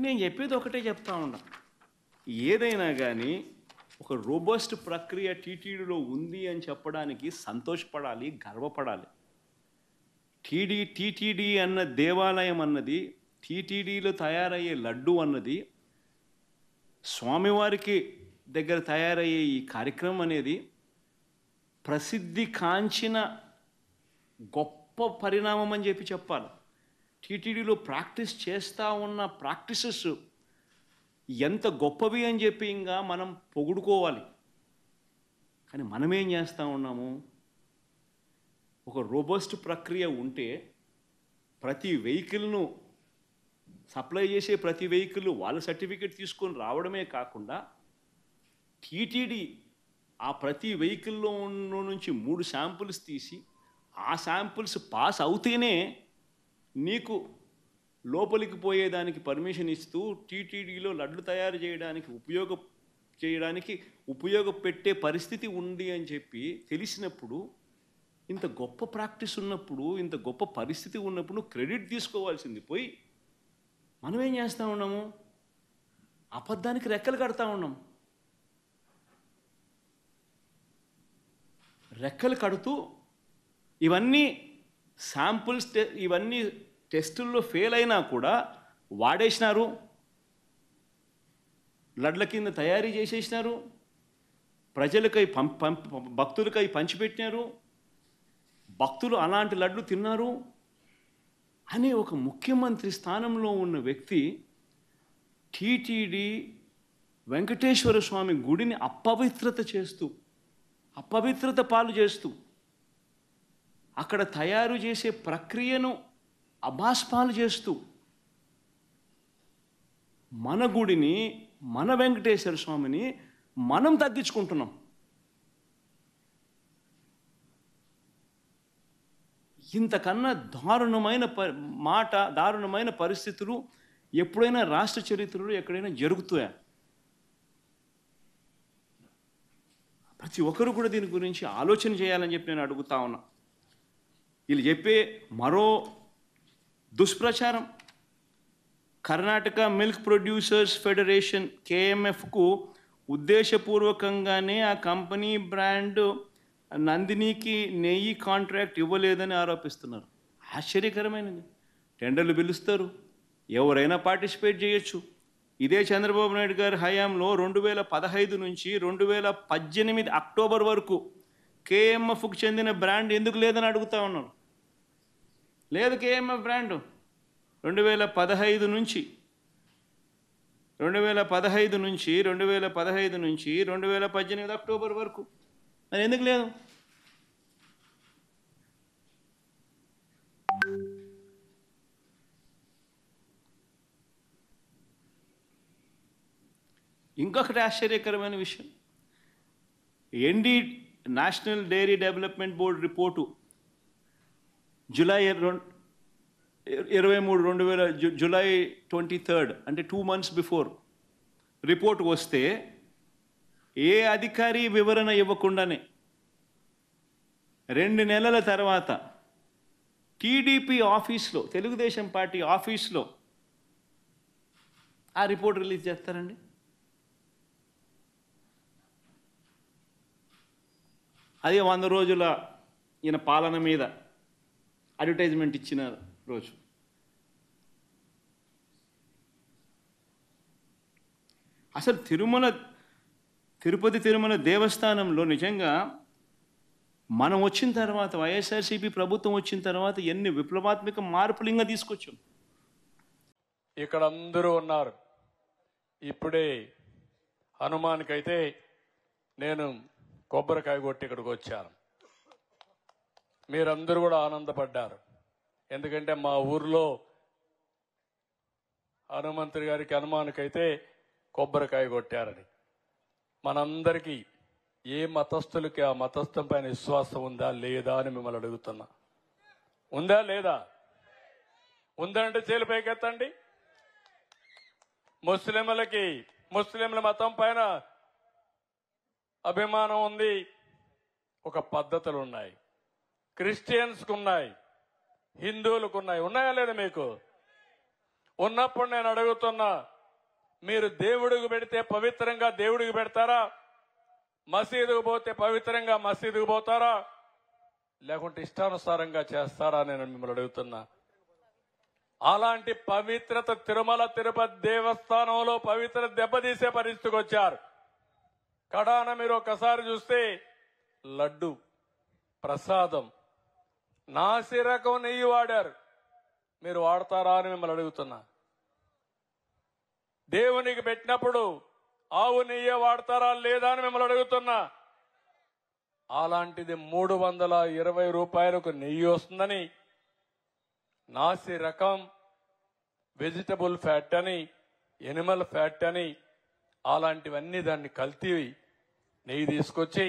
నేను చెప్పేది ఒకటే చెప్తా ఉన్నా, ఏదైనా కానీ ఒక రోబస్ట్ ప్రక్రియ టీటీడీలో ఉంది అని చెప్పడానికి సంతోషపడాలి, గర్వపడాలి. టీటీడీ అన్న దేవాలయం అన్నది, టీటీడీలో తయారయ్యే లడ్డు అన్నది, స్వామివారికి దగ్గర తయారయ్యే ఈ కార్యక్రమం అనేది ప్రసిద్ధి కాంచిన గొప్ప పరిణామం అని చెప్పాలి. టీటీడీలో ప్రాక్టీస్ చేస్తూ ఉన్న ప్రాక్టీసెస్ ఎంత గొప్పవి అని చెప్పి ఇంకా మనం పొగుడుకోవాలి. కానీ మనమేం చేస్తూ ఉన్నాము? ఒక రోబస్ట్ ప్రక్రియ ఉంటే ప్రతి వెహికల్ను సప్లై చేసే ప్రతి వెహికల్ వాళ్ళ సర్టిఫికేట్ తీసుకొని రావడమే కాకుండా టీటీడీ ఆ ప్రతి వెహికల్లో నుంచి 3 శాంపుల్స్ తీసి ఆ శాంపుల్స్ పాస్ అవుతేనే నీకు లోపలికి పోయేదానికి పర్మిషన్ ఇస్తూ టీటీడీలో లడ్లు తయారు చేయడానికి ఉపయోగపెట్టే పరిస్థితి ఉంది అని చెప్పి తెలిసినప్పుడు, ఇంత గొప్ప ప్రాక్టీస్ ఉన్నప్పుడు, ఇంత గొప్ప పరిస్థితి ఉన్నప్పుడు క్రెడిట్ తీసుకోవాల్సింది పోయి మనం ఏం చేస్తూ ఉన్నాము? అబద్ధానికి రెక్కలు కడతా ఉన్నాం. రెక్కలు కడుతూ ఇవన్నీ శాంపుల్స్ ఇవన్నీ టెస్టుల్లో ఫెయిల్ అయినా కూడా వాడేసినారు, లడ్ల కింద తయారీ చేసేసినారు, ప్రజలకై భక్తులకై పంచిపెట్టినారు, భక్తులు అలాంటి లడ్లు తిన్నారు అనే ఒక ముఖ్యమంత్రి స్థానంలో ఉన్న వ్యక్తి టీటీడీ వెంకటేశ్వర స్వామి గుడిని అపవిత్రత పాలు చేస్తూ అక్కడ తయారు చేసే ప్రక్రియను అభాస్పాలు చేస్తూ మన గుడిని, మన వెంకటేశ్వర స్వామిని మనం తగ్గించుకుంటున్నాం. ఇంతకన్నా దారుణమైన పరిస్థితులు ఎప్పుడైనా రాష్ట్ర చరిత్రలో ఎక్కడైనా జరుగుతాయా? ప్రతి ఒక్కరు కూడా దీని గురించి ఆలోచన చేయాలని చెప్పి నేను అడుగుతా ఉన్నా. వీళ్ళు చెప్పే మరో దుష్ప్రచారం, కర్ణాటక మిల్క్ ప్రొడ్యూసర్స్ ఫెడరేషన్ KMFకు ఉద్దేశపూర్వకంగానే ఆ కంపెనీ బ్రాండ్ నందినికి నెయ్యి కాంట్రాక్ట్ ఇవ్వలేదని ఆరోపిస్తున్నారు. ఆశ్చర్యకరమైనది. టెండర్లు పిలుస్తారు, ఎవరైనా పార్టిసిపేట్ చేయొచ్చు. ఇదే చంద్రబాబు నాయుడు గారి హయాంలో 2015 నుంచి 2018 అక్టోబర్ వరకు KMFకు చెందిన బ్రాండ్ ఎందుకు లేదని అడుగుతా ఉన్నారు. లేదు KMF బ్రాండ్ 2015 నుంచి 2018 అక్టోబర్ వరకు మరి ఎందుకు లేదు? ఇంకొకటి ఆశ్చర్యకరమైన విషయం, national dairy development board report July 23 అంటే 2 months బిఫోర్ రిపోర్ట్ వస్తే ఏ అధికారి వివరణ ఇవ్వకుండానే 2 నెలల తర్వాత టీడీపీ ఆఫీస్లో, తెలుగుదేశం పార్టీ ఆఫీస్లో ఆ రిపోర్ట్ రిలీజ్ చేస్తారండి. అదే 100 రోజుల ఈయన పాలన మీద అడ్వర్టైజ్మెంట్ ఇచ్చిన రోజు. అసలు తిరుపతి తిరుమల దేవస్థానంలో నిజంగా మనం వచ్చిన తర్వాత, వైఎస్ఆర్సీపీ ప్రభుత్వం వచ్చిన తర్వాత ఎన్ని విప్లవాత్మక మార్పులు ఇంకా తీసుకొచ్చాం. ఇక్కడ అందరూ ఉన్నారు. ఇప్పుడే హనుమాన్కైతే నేను కొబ్బరికాయ కొట్టి ఇక్కడికి వచ్చాను. మీరందరూ కూడా ఆనందపడ్డారు. ఎందుకంటే మా ఊర్లో హనుమంతుడి గారికి, హనుమాన్కైతే కొబ్బరికాయ కొట్టారని. మనందరికీ ఏ మతస్థులకి ఆ మతస్థం పైన విశ్వాసం ఉందా లేదా అని మిమ్మల్ని అడుగుతున్నా. ఉందా లేదా? ఉందంటే చేలు పైకెత్తండి. ముస్లింల మతం పైన అభిమానం ఉంది, ఒక పద్ధతులు ఉన్నాయి. క్రిస్టియన్స్కు ఉన్నాయి, హిందువులకు ఉన్నాయి. ఉన్నాయా లేదా మీకు? ఉన్నప్పుడు నేను అడుగుతున్నా, మీరు దేవుడికి పెడితే పవిత్రంగా దేవుడికి పెడతారా? మసీదుకు పోతే పవిత్రంగా మసీదుకు పోతారా? లేకుంటే ఇష్టానుసారంగా చేస్తారా? నేను మిమ్మల్ని అడుగుతున్నా. అలాంటి పవిత్రత తిరుమల తిరుపతి దేవస్థానంలో పవిత్రత దెబ్బతీసే పరిస్థితికి వచ్చారు. కడాన మీరు ఒక్కసారి చూస్తే లడ్డు ప్రసాదం నాసి రకం నెయ్యి వాడారు. మీరు వాడతారా అని మిమ్మల్ని అడుగుతున్నా. దేవునికి పెట్టినప్పుడు ఆవు నెయ్యి వాడతారా లేదా అని మిమ్మల్ని అడుగుతున్నా. అలాంటిది 320 రూపాయలకు నెయ్యి వస్తుందని నాసి రకం వెజిటబుల్ ఫ్యాట్ అని ఎనిమల్ ఫ్యాట్ అని అలాంటివన్నీ దాన్ని కల్తీ నెయ్యి తీసుకొచ్చి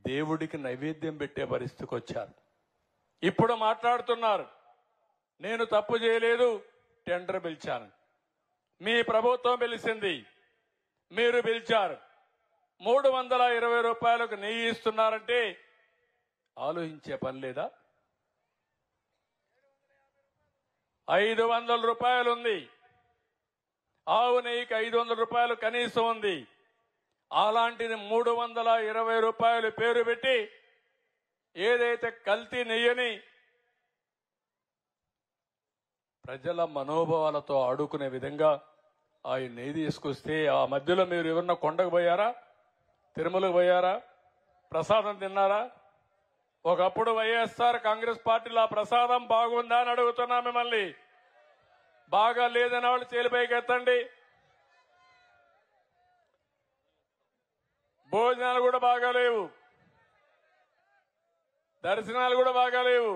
దేవుడికి నైవేద్యం పెట్టే పరిస్థితికి వచ్చారు. ఇప్పుడు మాట్లాడుతున్నారు, నేను తప్పు చేయలేదు, టెండర్ పిలిచాను. మీ ప్రభుత్వం పిలిచింది, మీరు పిలిచారు. 320 రూపాయలకు నెయ్యి ఇస్తున్నారంటే ఆలోచించే పని లేదా? 500 రూపాయలు ఉంది. ఆవు నెయ్యికి 500 రూపాయలు కనీసం ఉంది. అలాంటిది 320 రూపాయలు పేరు పెట్టి ఏదైతే కల్తీ నెయ్యని ప్రజల మనోభావాలతో ఆడుకునే విధంగా ఆయన నెయ్యి తీసుకొస్తే ఆ మధ్యలో మీరు ఎవరన్నా కొండకు పోయారా? తిరుమలకు పోయారా? ప్రసాదం తిన్నారా? ఒకప్పుడు వైఎస్ఆర్ కాంగ్రెస్ పార్టీలో ఆ ప్రసాదం బాగుందా అని అడుగుతున్నా మిమ్మల్ని. బాగా లేదని వాళ్ళు చేలిపైకి ఎత్తండి. భోజనాలు కూడా బాగాలేవు, దర్శనాలు కూడా బాగాలేవు.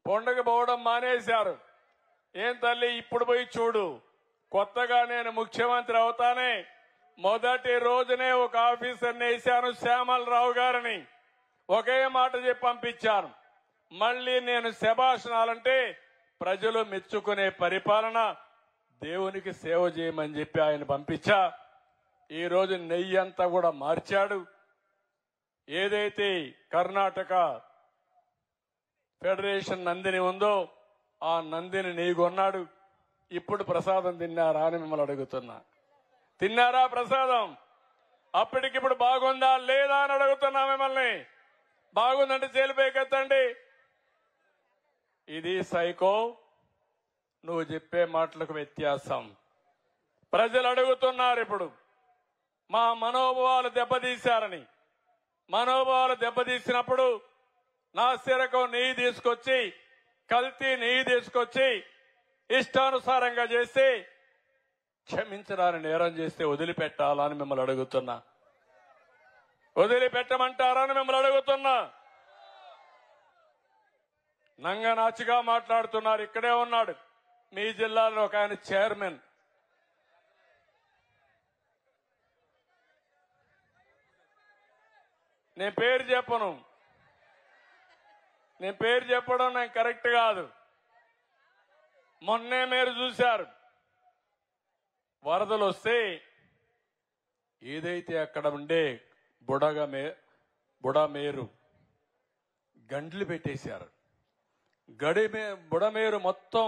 కొండకు పోవడం మానేశారు. ఏం తల్లి, ఇప్పుడు పోయి చూడు. కొత్తగా నేను ముఖ్యమంత్రి అవుతానే మొదటి రోజునే ఒక ఆఫీసర్ని వేశాను, శ్యామలరావు గారిని. ఒకే మాట చెప్పి పంపించాను. మళ్ళీ నేను శభాషణాలంటే ప్రజలు మెచ్చుకునే పరిపాలన, దేవునికి సేవ చేయమని చెప్పి ఆయన పంపించా. ఈ రోజు నెయ్యి అంతా కూడా మార్చాడు. ఏదైతే కర్ణాటక ఫెడరేషన్ నందిని ఉందో ఆ నందిని నెయ్యి కొన్నాడు. ఇప్పుడు ప్రసాదం తిన్నారా అని మిమ్మల్ని అడుగుతున్నా. తిన్నారా ప్రసాదం? అప్పటికిప్పుడు బాగుందా లేదా అని అడుగుతున్నా మిమ్మల్ని. బాగుందంటే చేలిపైకెత్తండి. ఇది సైకో, నువ్వు చెప్పే మాటలకు వ్యత్యాసం. ప్రజలు అడుగుతున్నారు ఇప్పుడు, మా మనోభావాలు దెబ్బతీశారని. మనోభావాలు దెబ్బతీసినప్పుడు నాసిరకం నెయ్యి తీసుకొచ్చి, కల్తీ నెయ్యి తీసుకొచ్చి ఇష్టానుసారంగా చేసి క్షమించడాన్ని నేరం చేస్తే వదిలిపెట్టాలని మిమ్మల్ని అడుగుతున్నా. వదిలిపెట్టమంటారని మిమ్మల్ని అడుగుతున్నా. నంగనాచిగా మాట్లాడుతున్నారు. ఇక్కడే ఉన్నాడు మీ జిల్లాలో ఒక ఆయన చైర్మన్. నేను పేరు చెప్పను, నేను పేరు చెప్పడం నాకు కరెక్ట్ కాదు. మొన్నే మీరు చూశారు, వరదలు వస్తే ఏదైతే అక్కడ ఉండే బుడమేరు గండ్లు పెట్టేశారు. బుడమేరు మొత్తం